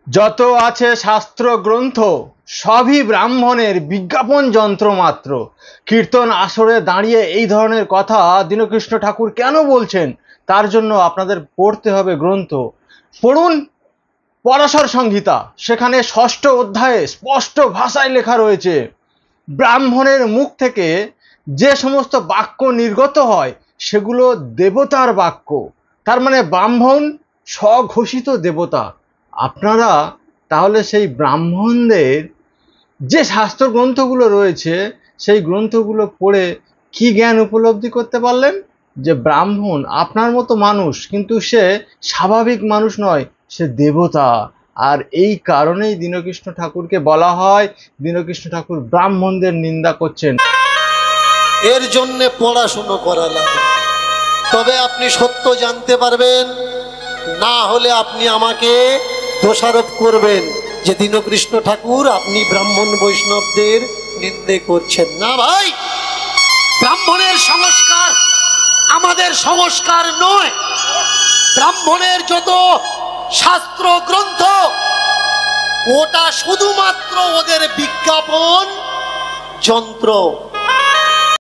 যত আছে শাস্ত্র গ্রন্থ সবই ব্রাহ্মণের বিজ্ঞাপন যন্ত্র মাত্র। কীর্তন আসরে দাঁড়িয়ে এই ধরনের কথা দীনকৃষ্ণ ঠাকুর কেন বলছেন? তার জন্য আপনাদের পড়তে হবে গ্রন্থ। পড়ুন পরাশর সংহিতা, সেখানে ৬ষ্ঠ অধ্যায়ে স্পষ্ট ভাষায় লেখা রয়েছে, ব্রাহ্মণের মুখ থেকে যে সমস্ত বাক্য নির্গত হয় সেগুলো দেবতার বাক্য। তার মানে ব্রাহ্মণ স্বঘোষিত দেবতা। আপনারা তাহলে সেই ব্রাহ্মণদের যে শাস্ত্র গ্রন্থগুলো রয়েছে সেই গ্রন্থগুলো পড়ে কি জ্ঞান উপলব্ধি করতে পারলেন? যে ব্রাহ্মণ আপনার মতো মানুষ, কিন্তু সে স্বাভাবিক মানুষ নয়, সে দেবতা। আর এই কারণেই দীনকৃষ্ণ ঠাকুরকে বলা হয় দীনকৃষ্ণ ঠাকুর ব্রাহ্মণদের নিন্দা করছেন। এর জন্য পড়াশুনো করা লাগে, তবে আপনি সত্য জানতে পারবেন। না হলে আপনি আমাকে দোষারোপ করবেন যে দীনকৃষ্ণ ঠাকুর আপনি ব্রাহ্মণ বৈষ্ণবদের নিন্দে করছেন। না ভাই, ব্রাহ্মণের সংস্কার আমাদের সংস্কার নয়। ব্রাহ্মণের যত শাস্ত্র গ্রন্থ ওটা শুধুমাত্র ওদের বিজ্ঞাপন যন্ত্র।